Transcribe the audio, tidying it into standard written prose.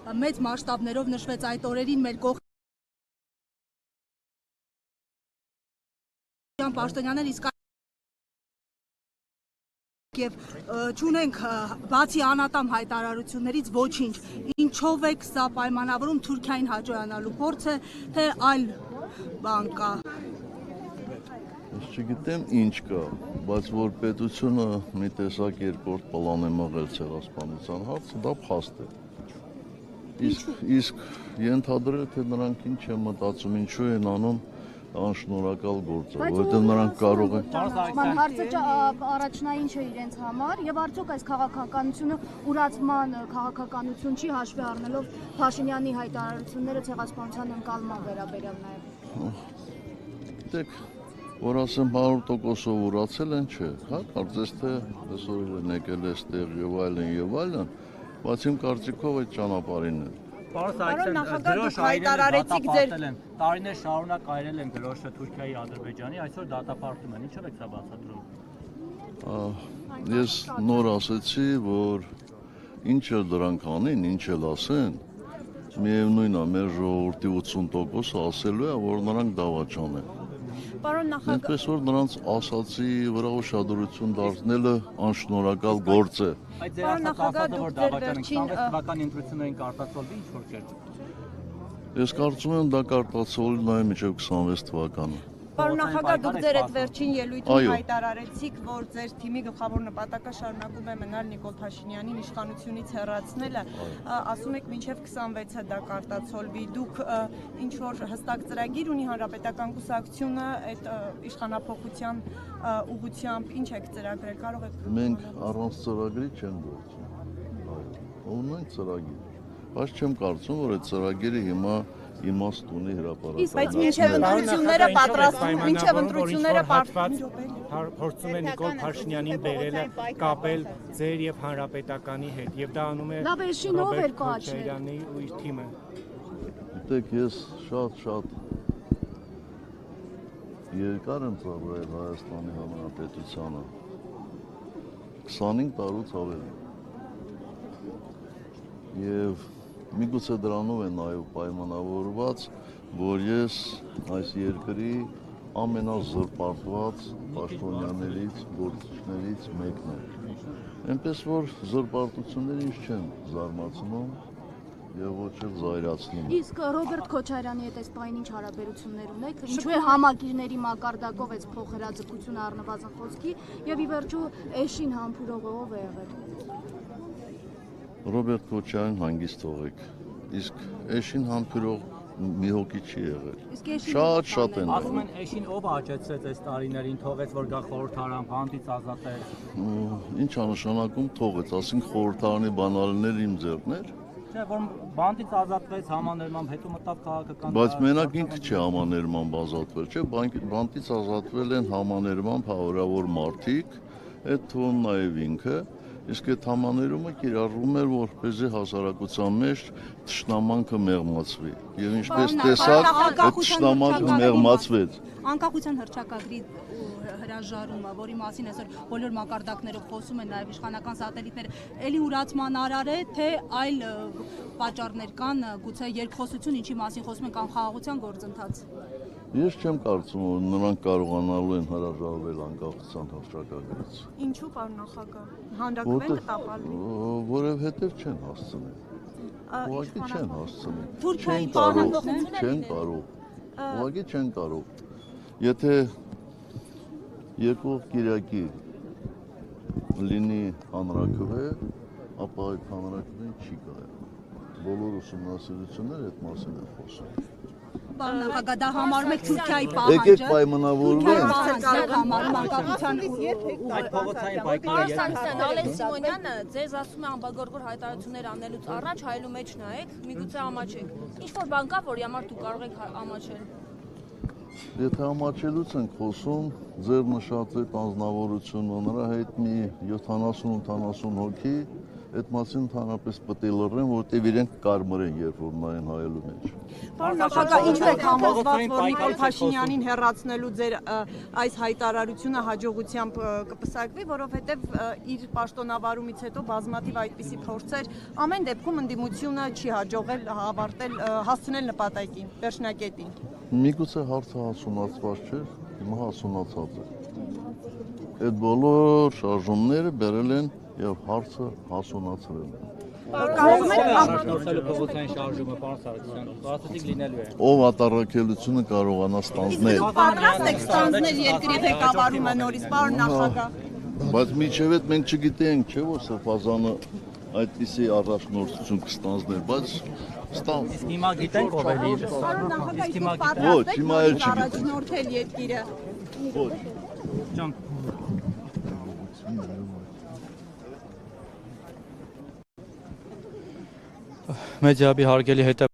մեծ մասշտաբներով նշվեց այդ օրերին մեր կողմից պաշտոնյաներ իսկ եւ չունենք բացի անատամ հայտարարություններից ոչինչ, ինչով եք սա պայմանավորում Թուրքիային հաջողանալու փորձ է, թե այլ բան կա։ Ես չգիտեմ ինչ կա, բայց որ պետությունը մի տեսակ երկրորդ պլան է մղել ցեղասպանության հարցը, դա փաստ է։ Իսկ ենթադրել թե նրանք ինչ են մտածում, ինչու են անում անշնորհակալ գործ է, որովհետև նրանք կարող են։ Հարցը առաջնային չէ իրենց համար եւ արդյոք այս քաղաքականությունը ուրացման քաղաքականություն չի հաշվի առնելով Փաշինյանի հայտարարությունները ցեղասպանության ընկալման վերաբերյալ նաեւ։ Գիտեք, որ ասեմ 100%-ով ուրացել են, չէ, հա, կարծես թե այսօր են եկել այստեղ եւ այլն, բայց իմ կարծիքով այդ ճանապարհին են։ Պարոն նախագահ, դուք հայտարարեցիք ձեր տարիներ շարունակ այրել են գլոշը Թուրքիայի, Ադրբեջանի, այսօր դատապարտում են, ինչով եք սա բացատրում։ Ես նոր ասեցի, որ ինչ էլ դրանք անեն, ինչ էլ ասեն, միևնույն է, մեր ժողովրդի 80%-ը ասելու է, որ նրանք դավաճան են։ Պարոն նախագահ, այնպես որ նրանց ասացի վրա ուշադրություն դարձնելը անշնորհակալ գործ է։ Այդ ձեր ասածը, որ դավաճան են, 26 թվականի ընտրություններին կարտացոլվի ինչ որ չէր։ Ես կարծում եմ դա կարտացոլվի նաև մինչև 26 թվականը։ Պարոն նախագահ, դուք ձեր այդ վերջին ելույթում հայտարարեցիք, որ ձեր թիմի գլխավոր նպատակը շարունակում է մնալ Նիկոլ Փաշինյանին իշխանությունից հեռացնելը, ասում եք մինչև 26-ը դա կարտացոլվի, դուք ինչ որ հստակ ծրագիր ունի հանրապետական կուսակցությունը այդ իշխանափոխության ուղղությամբ ինչ եք ծրագրել, կարող եք։ Մենք առանց ծրագրի չենք գործում։ Ունենք ծրագիր, բայց չեմ կարծում, որ այդ ծրագիրը հիմա իմաստ ունի հրապարակել։ Բայց մինչև ընտրությունները պատրաստվում, մինչև ընտրությունները փորձում է Նիկոլ Փաշինյանին բերելը կապել ձեր եւ հանրապետականի հետ եւ դա անում է Ռոբերտ Քոչարյանի ու իր թիմը։ Գիտեք, ես շատ երկար եմ ծառայել Հայաստանի Հանրապետությանը 25 տարուց ավելի եւ միգուցե դրանով է նաև պայմանավորված, որ ես այս երկրի ամենազրպարտված պաշտոնյաներից, գործիչներից մեկն եմ։ Այնպես որ զրպարտությունները ինձ չեն զարմացնում եւ ոչ էլ զայրացնում։ Իսկ Ռոբերտ Քոչարյանի հետ այս պայն ինչ հարաբերություններ ունեք։ Ինչու է համակիրների մակարդակով այս փոխհրաձգությունը առնվազն խոսքի եւ ի վերջո էշին համբուրողը ով է եղել։ Ռոբերտ Քոչարյանին հանգիստ թողեք, իսկ էշին համբուրող մի հոգի չի եղել։ Շատ են։ Ասում են էշին ով աճեցրեց այս տարիներին, թողեց որ գա խորհրդարան, բանտից ազատել։ Ինչ անշանակում թողեց, ասենք խորհրդարանի բանալիներ իմ ձեռներ։ Չէ, որ բանտից ազատվեց համաներմամբ, հետո մտավ քաղաքական։ Բայց մենակ ինքը չի համաներմամբ ազատվել, չէ, բանտից ազատվել են համաներմամբ հարյուրավոր մարդիկ, այդ թվում նաև ինքը։ Իսկ այդ համաներումը կիրառվում էր, որպեսզի հասարակության մեջ թշնամանքը մեղմացվի։ Եվ ինչպես տեսակ, այդ թշնամանքը մեղմացվեց։ Անկախության հռչակագրի հրաժարումը, որի մասին այսօր բոլոր մակարդակներով խոսում են, նաև իշխանական սատելիտները, էլի ուրացման արար է, թե այլ պատճառներ կան, գուցե երկխոսություն, ինչի մասին խոսում են, կամ խաղաղության գործընթաց։ Ես չեմ կարծում, որ նրանք կարողանալու են հրաժարվել անկախության հռչակագրից։ Ինչու, պարոն նախագահ, հանրակրվեն կտապալվի։ Որովհետև չեն հասցնել։ Ուղղակի չեն հասցնել։ Թուրքիայի Չեն կարող։ Ուղղակի չեն կարող։ Եթե եկող կիրակի լինի հանրակրվե, ապա այդ հանրակրվեն չի կարելի։ Բոլոր ուսումնասիրությունները այդ մասին են խոսում։ Պարոն նախագահ, դա համարում եք Թուրքիայի պահանջը։ Եկեք պայմանավորվենք։ Համարում անկախության այդ փողոցային պայքարը Ալեն Սիմոնյանը ձեզ ասում է ամբողջորգոր հայտարարություններ անելուց առաջ հայելու մեջ նայեք, միգուցե ամաչեք։ Ինչ որ բան կա, որի համար դուք կարող եք ամաչել։ Եթե ամաչելուց ենք խոսում, ձեր նշած այդ անձնավորությունը նրա հետ մի 70-80 հոգի Այդ մասին ընդհանրապես պետք է լռեն, որովհետև իրենք կարմրեն, երբ որ նայեն հայելու մեջ։ Պարոն նախագահ, ինչու եք համոզված, որ Նիկոլ Փաշինյանին հեռացնելու ձեր այս հայտարարությունը հաջողությամբ կպսակվի, որովհետև իր պաշտոնավարումից հետո բազմաթիվ այդպիսի փորձեր ամեն դեպքում ընդդիմությունը չի հաջողել հավարտել, հասցնել նպատակին, վերջնակետին։ Միգուցե հարցը հասունացված չէր, հիմա հասունացած է։ Այդ բոլոր շարժումները բերել են եւ հարցը հասունացրել են։ Շնորհակալ փողոցային շարժումը, պարոն Սարգսյան, ասացիք լինելու է։ Ով ատառաքելությունը կարողանա ստանձնել։ Պատրաստ եք ստանձնել երկրի ղեկավարումը նորից, պարոն նախագահ։ Բայց միջև այդ մենք չգիտենք, չէ՞ որ Սրբազանը այդպիսի առաջնորդություն կստանձներ, բայց ստան։ Իսկ հիմա գիտենք ով է իր։ Պարոն նախագահ, Ոչ, հիմա պատրաստ էլ եք չգիտենք։ առաջնորդել երկիրը։ Ոչ։ Ջան։ Մեդիաբի հարգելի հետը